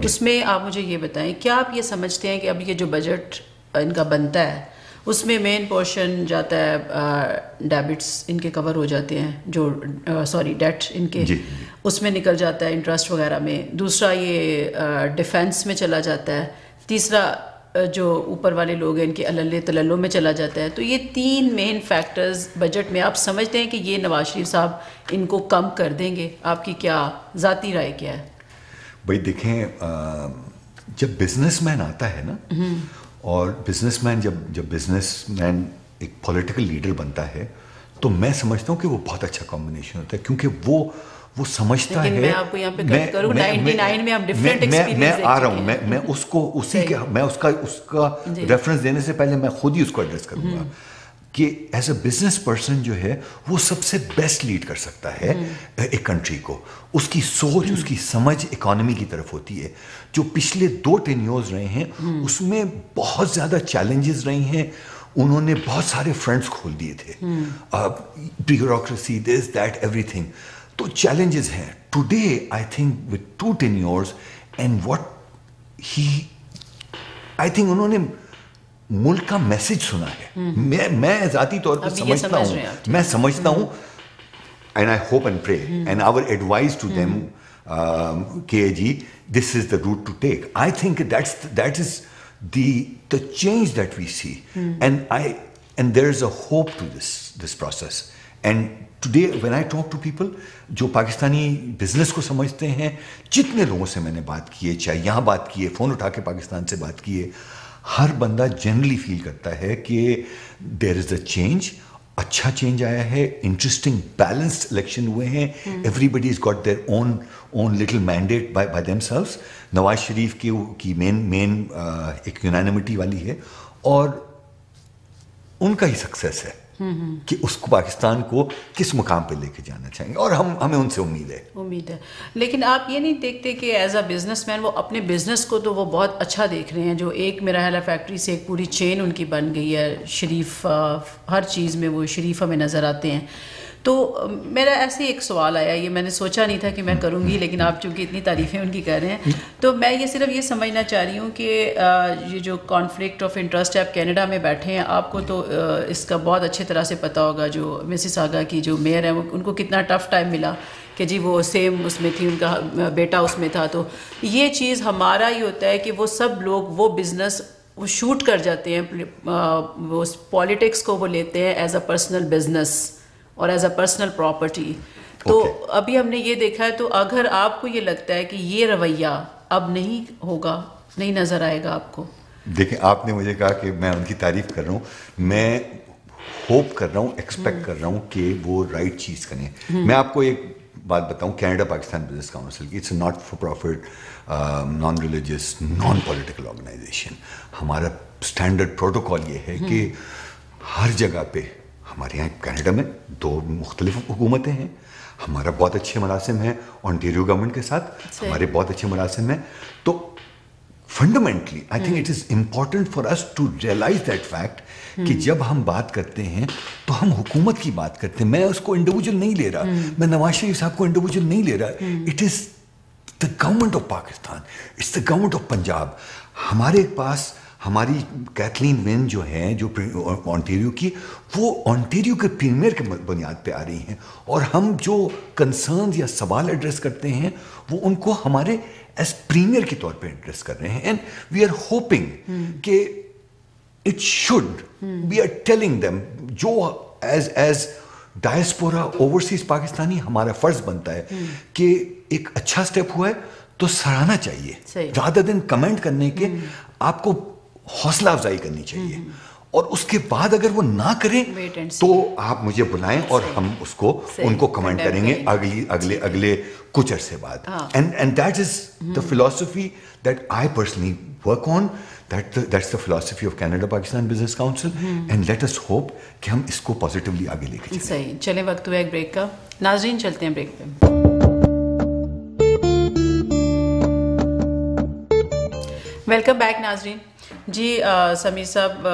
اس میں آپ مجھے یہ بتائیں, کیا آپ یہ سمجھتے ہیں کہ اب یہ جو بجٹ ان کا بنتا ہے اس میں مین پورشن جاتا ہے ڈیبٹس ان کے کور ہو جاتے ہیں, جو ڈیٹ ان کے اس میں نکل جاتا ہے, انٹرسٹ وغیرہ میں. دوسرا یہ ڈیفینس میں چلا جاتا ہے. تیسرا جو اوپر والے لوگ ہیں ان کے اللہ تللوں میں چلا جاتا ہے. تو یہ 3 مین فیکٹرز بجٹ میں. آپ سمجھتے ہیں کہ یہ نواز شریف صاحب ان کو کم کر دیں گے؟ آپ کی کیا ذاتی رائے کیا ہے؟ بھائی دیکھیں, جب بزنس مین آتا ہے نا, اور بزنس مین جب بزنس مین ایک پولیٹیکل لیڈر بنتا ہے, تو میں سمجھتا ہوں کہ وہ بہت اچھا کمبینیشن ہوتا ہے, کیونکہ وہ سمجھتا ہے. میں آپ کو یہاں پہ کٹ کروں, 99 میں ہم ڈیفرنٹ ایکسپیرینس میں آ رہا ہوں, میں اس کو اس کا ریفرنس دینے سے پہلے میں خود ہی اس کو ایڈریس کروں گا کہ ایز اے بزنس پرسن جو ہے وہ سب سے بیسٹ لیڈ کر سکتا ہے ایک کنٹری کو. اس کی سوچ, اس کی سمجھ اکانومی کی طرف ہوتی ہے. جو پچھلے 2 ٹینیورز رہے ہیں اس میں بہت زیادہ چیلنجز رہی ہیں. انہوں نے بہت سارے فرنٹس کھول دیے تھے, bureaucracy, this that everything. تو چیلنجز ہیں. Today I think with 2 tenures and I think انہوں نے ملک کا میسج سنا ہے. میں ذاتی طور پر سمجھتا ہوں and I hope and pray and our advise to them کہ جی this is the route to take. I think that is the change that we see, and there is a hope to this process. And today when I talk to people جو Pakistani business کو سمجھتے ہیں, جتنے لوگوں سے میں نے بات کی ہے, چاہے یہاں بات کی ہے, فون اٹھا کے پاکستان سے بات کی ہے, ہر بندہ جنرلی فیل کرتا ہے کہ دیر از اے چینج, اچھا چینج آیا ہے, انٹرسٹنگ بیلنسڈ الیکشن ہوئے ہیں, everybody is got their own little mandate by themselves. Nawaz Sharif کی مین ایک یونانیمٹی والی ہے, اور ان کا ہی سکسیس ہے کہ اس کو پاکستان کو کس مقام پہ لے کے جانا چاہیں گے, اور ہمیں ان سے امید ہے. لیکن آپ یہ نہیں دیکھتے کہ ایز اے بزنس مین وہ اپنے بزنس کو تو وہ بہت اچھا دیکھ رہے ہیں, جو ایک میرا خیال ہے فیکٹری سے ایک پوری چین ان کی بن گئی ہے, شریف ہر چیز میں وہ شریف ہمیں نظر آتے ہیں. تو میرا ایسے ہی ایک سوال آیا, یہ میں نے سوچا نہیں تھا کہ میں کروں گی, لیکن آپ چونکہ اتنی تعریفیں ان کی کر رہے ہیں تو میں یہ صرف یہ سمجھنا چاہ رہی ہوں کہ یہ جو کانفلکٹ آف انٹرسٹ ہے, آپ کینیڈا میں بیٹھے ہیں, آپ کو تو اس کا بہت اچھے طرح سے پتہ ہوگا. جو مسیساگا کی جو میئر ہے ان کو کتنا ٹف ٹائم ملا کہ جی وہ سیم اس میں تھی, ان کا بیٹا اس میں تھا. تو یہ چیز ہمارا ہی ہوتا ہے کہ وہ سب لوگ وہ بزنس وہ شوٹ کر جاتے ہیں, وہ پالیٹکس کو وہ لیتے ہیں ایز اے پرسنل بزنس اور ایز اے پرسنل پراپرٹی. تو ابھی ہم نے یہ دیکھا ہے. تو اگر آپ کو یہ لگتا ہے کہ یہ رویہ اب نہیں ہوگا, نہیں نظر آئے گا آپ کو. دیکھیں, آپ نے مجھے کہا کہ میں ان کی تعریف کر رہا ہوں, میں ہوپ کر رہا ہوں, ایکسپیکٹ کر رہا ہوں کہ وہ رائٹ چیز کریں. میں آپ کو ایک بات بتاؤں, کینیڈا پاکستان بزنس کاؤنسل کی, it's a not for profit, non religious, non political organisation. ہمارا اسٹینڈرڈ پروٹوکال یہ ہے کہ ہر جگہ پہ, ہمارے یہاں کینیڈا میں 2 مختلف حکومتیں ہیں, ہمارا بہت اچھے مراسم ہیں اونٹیریو گورنمنٹ کے ساتھ, ہمارے بہت اچھے مراسم ہیں. تو fundamentally I think it is important for us to realize that fact کہ جب ہم بات کرتے ہیں تو ہم حکومت کی بات کرتے ہیں. میں اس کو انڈیویجول نہیں لے رہا, میں نواز شریف صاحب کو انڈیویجول نہیں لے رہا. It is the government of Pakistan, it's the government of Punjab. ہمارے پاس ہماری کیتھلین وین جو ہیں جو آنٹیریو کی, وہ آنٹیریو کے پریمیئر کے بنیاد پہ آ رہی ہیں, اور ہم جو کنسرنز یا سوال ایڈریس کرتے ہیں وہ ان کو ہمارے ایز پریمیئر کے طور پہ ایڈریس کر رہے ہیں. اینڈ وی آر ہوپنگ کہ it should, we are telling them, جو ایز ڈائسپورا اوورسیز پاکستانی ہمارا فرض بنتا ہے کہ ایک اچھا اسٹیپ ہوا ہے تو سراہنا چاہیے, رادر دین کمنٹ کرنے کے آپ کو حوصلہ افزائی کرنی چاہیے. اور اس کے بعد اگر وہ نہ کریں تو آپ مجھے بلائیں اور ہم اس کو ان کو کمنٹ کریں گے اگلے کچھ عرصے بعد. And that is the philosophy that I personally work on. That's the philosophy of Canada Pakistan Business Council, and let us hope کہ ہم اس کو پازیٹیولی آگے لے کے چلیں. صحیح. چلیں, وقت ہوا ایک بریک کا. ناظرین چلتے ہیں بریک پہ. ویلکم بیک ناظرین. جی سمیر صاحب,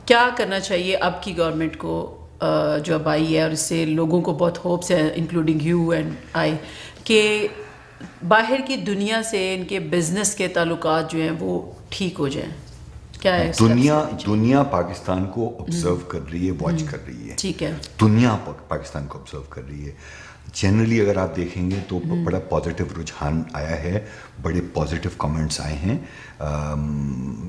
کیا کرنا چاہیے اب کی گورنمنٹ کو جو اب آئی ہے, اور اس سے لوگوں کو بہت ہوپس ہیں انکلوڈنگ یو اینڈ آئی, کہ باہر کی دنیا سے ان کے بزنس کے تعلقات جو ہیں وہ ٹھیک ہو جائیں؟ کیا ہے دنیا پاکستان کو آبزرو کر رہی ہے, واچ کر رہی ہے. ٹھیک ہے, دنیا پاکستان کو آبزرو کر رہی ہے. جنرلی اگر آپ دیکھیں گے تو بڑا پازیٹیو رجحان آیا ہے, بڑے پازیٹیو کمنٹس آئے ہیں,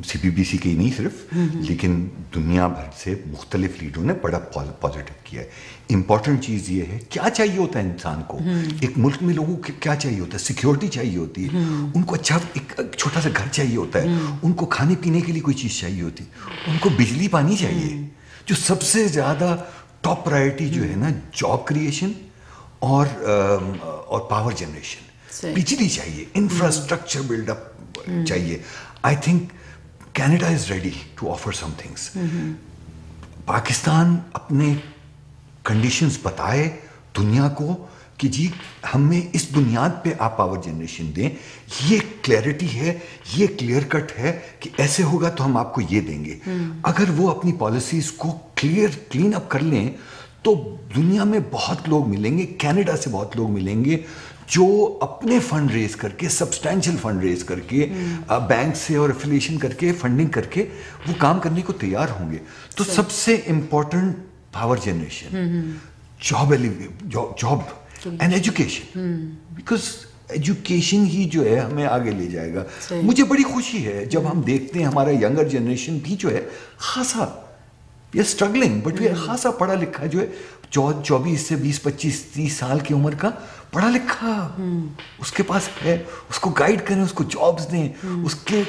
سی پی بی سی کے ہی نہیں صرف, لیکن دنیا بھر سے مختلف لیڈروں نے بڑا پازیٹیو کیا ہے. امپورٹنٹ چیز یہ ہے, کیا چاہیے ہوتا ہے انسان کو, ایک ملک میں لوگوں کو کیا چاہیے ہوتا ہے, سیکیورٹی چاہیے ہوتی ہے, ان کو اچھا ایک چھوٹا سا گھر چاہیے ہوتا ہے, ان کو کھانے پینے کے لیے کوئی چیز چاہیے ہوتی ہے, ان کو بجلی پانی چاہیے. جو سب سے زیادہ ٹاپ پرائرٹی جو ہے نا, جاب کریشن اور پاور جنریشن, بجلی چاہیے, انفراسٹرکچر بلڈ اپ چاہیے. I think Canada is ready to offer some things. Pakistan اپنے کنڈیشنز بتائے دنیا کو کہ جی ہمیں اس بنیاد پہ آپ پاور جنریشن دیں, یہ کلیئرٹی ہے, یہ کلیئر کٹ ہے کہ ایسے ہوگا تو ہم آپ کو یہ دیں گے. اگر وہ اپنی پالیسیز کو کلین اپ کر لیں تو دنیا میں بہت لوگ ملیں گے, کینیڈا سے بہت لوگ ملیں گے جو اپنے فنڈ ریز کر کے, سبسٹینشیل فنڈ ریز کر کے, بینک سے اور افیلیشن کر کے, فنڈنگ کر کے وہ کام کرنے کو تیار ہوں گے. تو سب سے important power generation, job and education, because education ہی جو ہے ہمیں آگے لے جائے گا. مجھے بڑی خوشی ہے جب ہم دیکھتے ہیں ہمارا ینگر جنریشن بھی جو ہے خاصا, we are struggling but we are خاصا پڑھا لکھا جو ہے, 24 سے 20 25 30 سال کی عمر کا پڑھا لکھا اس کے پاس ہے. اس کو گائیڈ کریں, اس کو جابس دیں,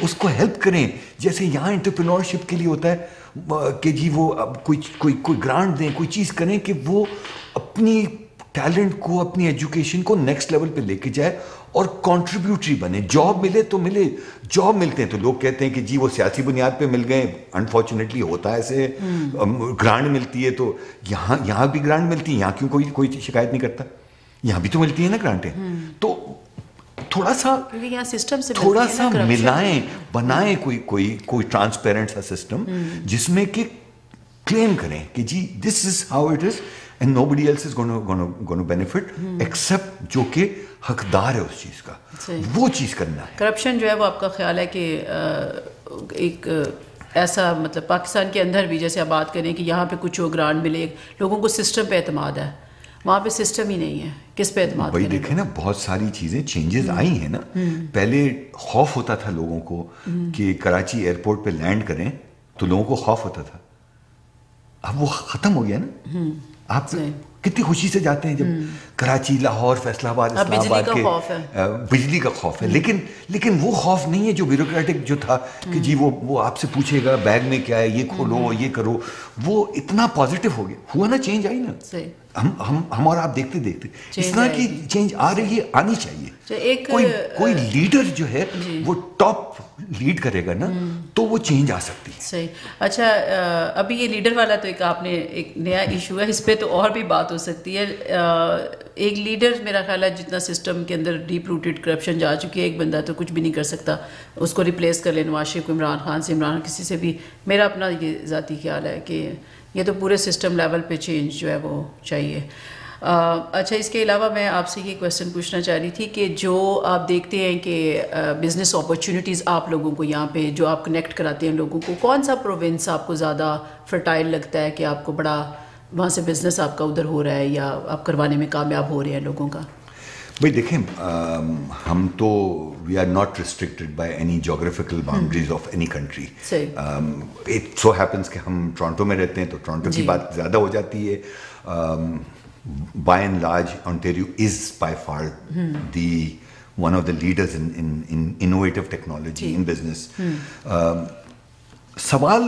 اس کو ہیلپ کریں. جیسے یہاں انٹرپرینورشپ کے لیے ہوتا ہے کہ جی وہ کوئی گرانٹ دیں, کوئی چیز کریں کہ وہ اپنی ٹیلنٹ کو, اپنی ایجوکیشن کو نیکسٹ لیول پہ لے کے جائے اور کنٹریبیوٹری بنے. جاب ملے تو ملے, جاب ملتے ہیں تو لوگ کہتے ہیں کہ جی وہ سیاسی بنیاد پہ مل گئے. انفارچونیٹلی ہوتا ہے ایسے, گرانٹ ملتی ہے تو یہاں بھی گرانٹ ملتی ہے, یہاں کیوں کوئی شکایت نہیں کرتا, یہاں بھی تو ملتی ہیں نا گرانٹیں. تو تھوڑا سا ملائیں, بنائیں کوئی ٹرانسپیرنٹ سا سسٹم جس میں کہ کلیم کریں کہ جی this is how it is and nobody else is gonna benefit except جو کہ حقدار ہے اس چیز کا, وہ چیز کرنا ہے. کرپشن جو ہے وہ آپ کا خیال ہے کہ ایک ایسا, مطلب پاکستان کے اندر بھی جیسے آپ بات کریں کہ یہاں پہ کچھ گرانٹ ملے, لوگوں کو سسٹم پہ اعتماد ہے, وہاں پہ سسٹم ہی نہیں ہے, کس پہ اعتماد بھائی دیکھیں نا, بہت ساری چیزیں چینجز آئی ہیں نا. پہلے خوف ہوتا تھا لوگوں کو کہ کراچی ایئرپورٹ پہ لینڈ کریں تو لوگوں کو خوف ہوتا تھا, اب وہ ختم ہو گیا نا. آپ کتنی خوشی سے جاتے ہیں جب کراچی, لاہور, فیصل آباد, اسلام آباد کے بجلی کا خوف ہے. لیکن وہ خوف نہیں ہے جو بیوروکریٹک جو تھا کہ جی وہ آپ سے پوچھے گا بیگ میں کیا ہے, یہ کھولو, یہ کرو. وہ اتنا پازیٹیو ہو گیا, ہوا نا, چینج آئی نا. ہم اور آپ دیکھتے اس طرح کی چینج آ رہی ہے, آنی چاہیے. کوئی لیڈر جو ہے وہ ٹاپ لیڈ کرے گا نا تو وہ چینج آ سکتی ہے. صحیح. اچھا, ابھی یہ لیڈر والا تو ایک آپ نے ایک نیا ایشو ہے, اس پہ تو اور بھی بات بات ہو سکتی ہے. ایک لیڈر میرا خیال ہے جتنا سسٹم کے اندر ڈیپ روٹیڈ کرپشن جا چکی ہے, ایک بندہ تو کچھ بھی نہیں کر سکتا, اس کو ریپلیس کر لیں نواز شریف کو عمران خان سے, عمران کسی سے بھی. میرا اپنا یہ ذاتی خیال ہے کہ یہ تو پورے سسٹم لیول پہ چینج جو ہے وہ چاہیے. اچھا, اس کے علاوہ میں آپ سے یہ کویسچن پوچھنا چاہ رہی تھی کہ جو آپ دیکھتے ہیں کہ بزنس اپرچونیٹیز آپ لوگوں کو یہاں پہ جو آپ کنیکٹ کراتے ہیں لوگوں کو, کون سا پروونس آپ کو زیادہ فرٹائل لگتا ہے کہ آپ کو بڑا وہاں سے بزنس آپ کا ادھر ہو رہا ہے یا آپ کروانے میں کامیاب ہو رہے ہیں لوگوں کا؟ بھائی دیکھیں, ہم تو we are not restricted by any geographical boundaries of any country. It so happens کہ ہم ٹورانٹو میں رہتے ہیں تو ٹورانٹو کی بات زیادہ ہو جاتی ہے. By and large, Ontario is by far one of the leaders in innovative technology in business. سوال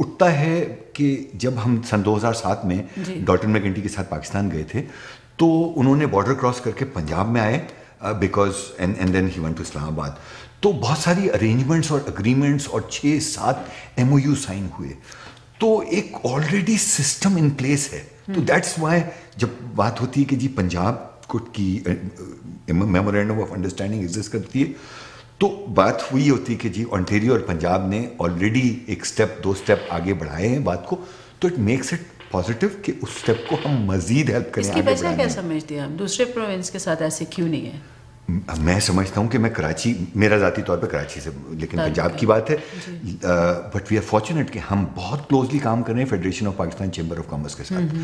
اٹھتا ہے کہ جب ہم سن 2007 میں ڈالٹن میکنٹی کے ساتھ پاکستان گئے تھے تو انہوں نے بارڈر کراس کر کے پنجاب میں آئے because and then he went to Islamabad. تو بہت ساری ارینجمنٹس اور اگریمنٹس اور 6-7 MOU سائن ہوئے, تو ایک آلریڈی سسٹم ان پلیس ہے. تو دیٹس وائی جب بات ہوتی ہے کہ جی پنجاب کو کی میمورینڈم آف انڈرسٹینڈنگ ایگزسٹ کرتی ہے, تو بات ہوئی ہوتی ہے کہ جی انٹیریو اور پنجاب نے آلریڈی ایک اسٹیپ 2 اسٹیپ آگے بڑھائے ہیں بات کو, تو اٹ میکس اٹ پازیٹیو کہ اس اسٹیپ کو ہم مزید ہیلپ کریں. اس کی وجہ کیا سمجھتے ہیں ہم دوسرے پروونس کے ساتھ ایسے کیوں نہیں ہے؟ میں سمجھتا ہوں کہ میں کراچی, میرا ذاتی طور پہ کراچی سے, لیکن پنجاب کی بات ہے, بٹ وی آر فارچونیٹ کہ ہم بہت کلوزلی کام کر رہے ہیں federation of Pakistan chamber of commerce کے ساتھ,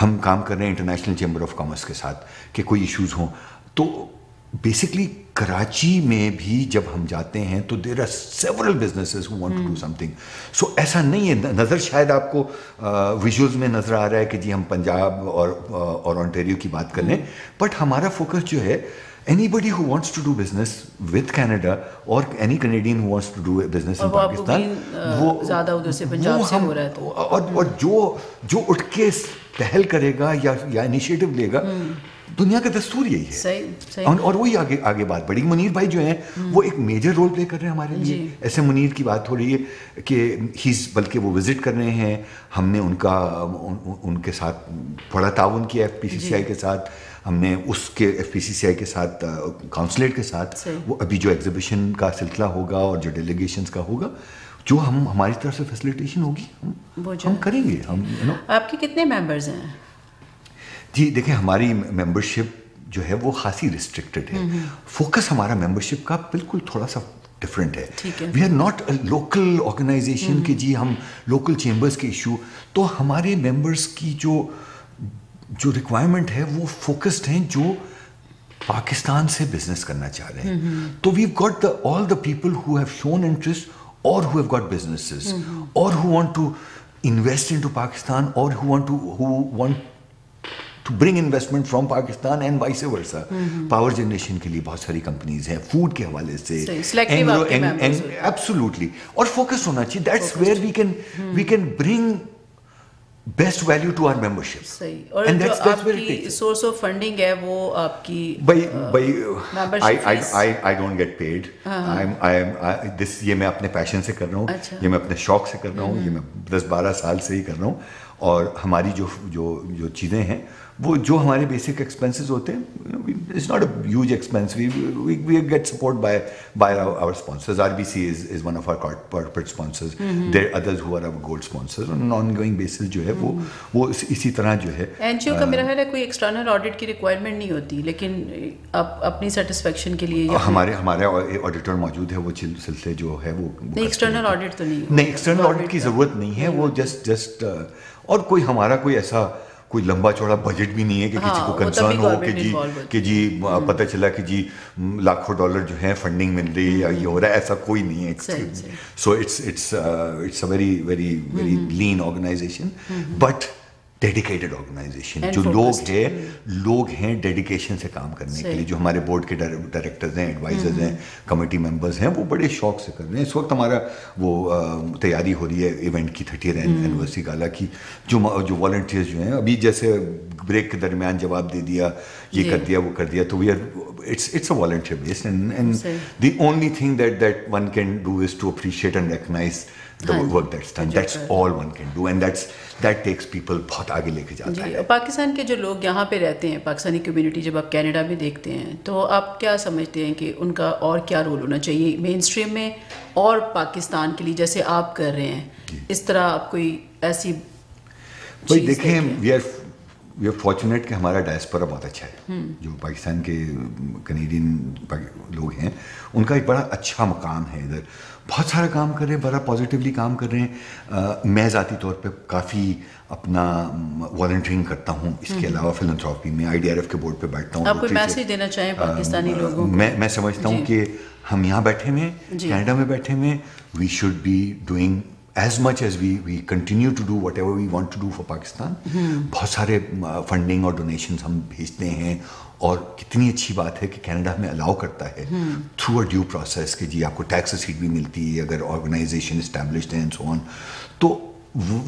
ہم کام کر رہے ہیں انٹرنیشنل چیمبر آف کامرس کے ساتھ کہ کوئی ایشوز ہوں. تو بیسکلی کراچی میں بھی جب ہم جاتے ہیں تو there are several businesses who want to do something. So ایسا نہیں ہے, نظر شاید آپ کو ویژولز میں نظر آ رہا ہے کہ جی ہم پنجاب اور آنٹیریو کی بات کر لیں, بٹ ہمارا فوکس جو ہے anybody who wants to do business with Canada or any Canadian who wants to do business in Pakistan, وہ زیادہ ادھر سے پنجاب سے ہو رہا ہے. تو اور جو اٹھ کے پہل کرے گا یا انیشیٹو لے گا, دنیا کا دستور یہی ہے. اور وہی آگے بات بڑھی. منیر بھائی جو ہیں وہ ایک میجر رول پلے کر رہے ہیں ہمارے لیے. ایسے منیر کی بات ہو رہی ہے کہ بلکہ وہ وزٹ کر رہے ہیں, ہم نے ان کے ساتھ بڑا تعاون کیا FPCCI کے ساتھ, ہم نے اس کے FPCCI کے ساتھ کاؤنسلیٹ کے ساتھ وہ ابھی جو ایگزیبیشن کا سلسلہ ہوگا اور جو ڈیلیگیشنز کا ہوگا جو ہماری طرف سے فیسیلیٹیشن ہوگی ہم کریں گے. آپ کے کتنے ممبرز ہیں؟ جی دیکھیں, ہماری ممبرشپ جو ہے وہ خاصی ریسٹرکٹیڈ ہے. فوکس ہمارا ممبرشپ کا بالکل تھوڑا سا ڈفرینٹ ہے. We are not a local organisation کہ جی ہم لوکل چیمبرس کے ایشو, تو ہمارے ممبرس کی جو ریکوائرمنٹ ہے وہ فوکسڈ ہیں جو پاکستان سے بزنس کرنا چاہ رہے ہیں. تو we've got all the people who have shown interest اور ہو ہیو گاٹ بزنسز اور who want to invest into Pakistan اور who want to bring investment from Pakistan and vice versa. Power generation کے لیے بہت ساری کمپنیز ہیں, food کے حوالے سے ایبسولوٹلی, اور فوکس ہونا چاہیے. That's where we can bring best value to our membership. صحیح. اور جو آپ کی سورس آف فنڈنگ ہے وہ آپ کی I don't get paid. یہ میں اپنے پیشن سے کر رہا ہوں, یہ میں اپنے شوق سے کر رہا ہوں, یہ میں 10-12 سال سے ہی کر رہا ہوں. اور ہماری جو چیزیں ہیں وہ جو ہمارے بیسک ایکسپینسز ہوتے ہیں, it's not a huge expense. We get support by our sponsors. RBC is one of our corporate sponsors. There are others who are our gold sponsors. On an ongoing basis جو ہے وہ اسی طرح جو ہے. NGO کا میرا خیال ہے کوئی ایکسٹرنل آڈٹ کی ریکوائرمنٹ نہیں ہوتی, لیکن آپ اپنی سیٹسفیکشن کے لیے ہمارے آڈیٹر موجود ہے, وہ سلسلے جو ہے وہ ایکسٹرنل آڈٹ تو نہیں, ایکسٹرنل آڈٹ کی ضرورت نہیں ہے. وہ جسٹ اور ہمارا کوئی ایسا کوئی لمبا چوڑا بجٹ بھی نہیں ہے کہ کسی کو کنسرن ہو کہ جی پتہ چلا کہ جی لاکھوں ڈالر جو ہے فنڈنگ مل رہی ہے یا یہ ہو رہا ہے, ایسا کوئی نہیں ہے. So it's a very very very lean organisation but dedicated organisation. جو لوگ ہیں ڈیڈیکیشن سے کام کرنے کے لیے. جو ہمارے بورڈ کے ڈائریکٹرز ہیں, ایڈوائزرز ہیں, کمیٹی ممبرز ہیں, وہ بڑے شوق سے کر رہے ہیں. اس وقت ہمارا وہ تیاری ہو رہی ہے ایونٹ کی 30th اینیورسری گالا کی. جو والنٹیئرز جو ہیں ابھی جیسے بریک کے درمیان جواب دے دیا, یہ کر دیا, وہ کر دیا, تو we are it's a volunteer based and the only thing that one can do is to appreciate and recognize the work that's done. That's all one can do, and that takes people بہت آگے لے کے جاتا ہے. پاکستان کے جو لوگ یہاں پہ رہتے ہیں, پاکستانی کمیونٹی جب آپ کینیڈا میں دیکھتے ہیں تو آپ کیا سمجھتے ہیں کہ ان کا اور کیا رول ہونا چاہیے مین اسٹریم میں اور پاکستان کے لیے جیسے آپ کر رہے ہیں, اس طرح آپ کوئی ایسی بھائی دیکھیں, وی آر فارچونیٹ کہ ہمارا ڈائسپورا بہت اچھا ہے. جو پاکستان کے کنیڈین لوگ ہیں ان کا ایک بڑا اچھا مقام ہے ادھر, بہت سارا کام کر رہے ہیں, بڑا پازیٹیولی کام کر رہے ہیں. میں ذاتی طور پہ کافی اپنا والنٹرنگ کرتا ہوں, اس کے علاوہ فلانتھراپی میں IDRF کے بورڈ پہ بیٹھتا ہوں. آپ کوئی میسج دینا چاہیں پاکستانی لوگوں کو؟ میں سمجھتا ہوں کہ ہم یہاں بیٹھے ہوئے, کینیڈا میں بیٹھے ہوئے, we should be doing as much as we continue to do whatever we want to do for Pakistan. بہت سارے فنڈنگ اور ڈونیشنز ہم بھیجتے ہیں, اور کتنی اچھی بات ہے کہ کینیڈا ہمیں الاؤ کرتا ہے تھرو اے ڈیو پروسیس کہ جی آپ کو ٹیکس ریسیٹ بھی ملتی ہے اگر آرگنائزیشن اسٹیبلشڈ ہے اینڈ سو آن. تو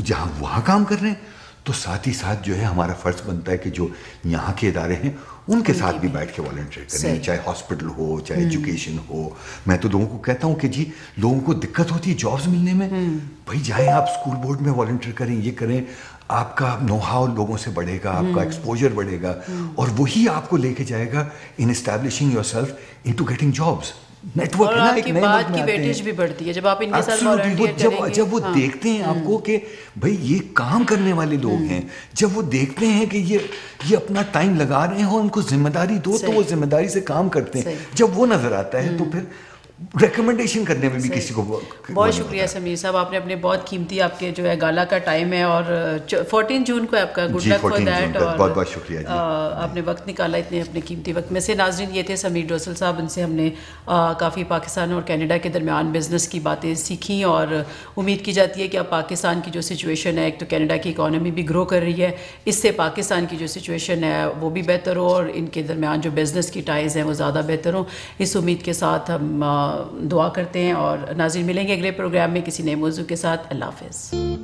جہاں وہاں کام کر رہے ہیں تو ساتھ ہی ساتھ جو ہے ہمارا فرض بنتا ہے کہ جو یہاں کے ادارے ہیں ان کے ساتھ بھی بیٹھ کے والنٹیئر کریں, چاہے ہاسپٹل ہو چاہے ایجوکیشن ہو. میں تو لوگوں کو کہتا ہوں کہ جی لوگوں کو دقت ہوتی ہے جابس ملنے میں, بھائی جائیں آپ اسکول بورڈ میں والنٹیئر کریں, یہ کریں, آپ کا نو ہاؤ لوگوں سے بڑھے گا, آپ کا ایکسپوجر بڑھے گا, اور وہی آپ کو لے کے جائے گا in establishing yourself into getting jobs. Network ہے, ایک نئے لوگ میں آتے ہیں, بھی بڑھتی ہے جب آپ ان کے ساتھ والنٹیئر کریں گے. جب وہ دیکھتے ہیں آپ کو کہ بھائی یہ کام کرنے والے لوگ ہیں, جب وہ دیکھتے ہیں کہ یہ اپنا ٹائم لگا رہے ہیں اور ان کو ذمہ داری دو تو وہ ذمہ داری سے کام کرتے ہیں, جب وہ نظر آتا ہے تو پھر ریکمنڈیشن کرنے میں بھی کسی کو. بہت شکریہ سمیر صاحب, آپ نے اپنے بہت قیمتی آپ کے جو ہے گالا کا ٹائم ہے, اور 14 جون کو آپ کا گڈ لک فار دیٹ, اور بہت بہت شکریہ آپ نے وقت نکالا اتنے اپنے قیمتی وقت میں سے. ناظرین, یہ تھے سمیر ڈوسل صاحب, ان سے ہم نے کافی پاکستان اور کینیڈا کے درمیان بزنس کی باتیں سیکھیں, اور امید کی جاتی ہے کہ اب پاکستان کی جو سچویشن ہے, ایک تو کینیڈا کی اکانومی بھی گرو کر رہی ہے, اس سے پاکستان کی جو سچویشن ہے وہ بھی بہتر ہو, اور ان کے درمیان جو بزنس کی ٹائز ہیں وہ زیادہ بہتر ہوں. اس امید کے ساتھ ہم دعا کرتے ہیں, اور ناظرین ملیں گے اگلے پروگرام میں کسی نئے موضوع کے ساتھ. اللہ حافظ.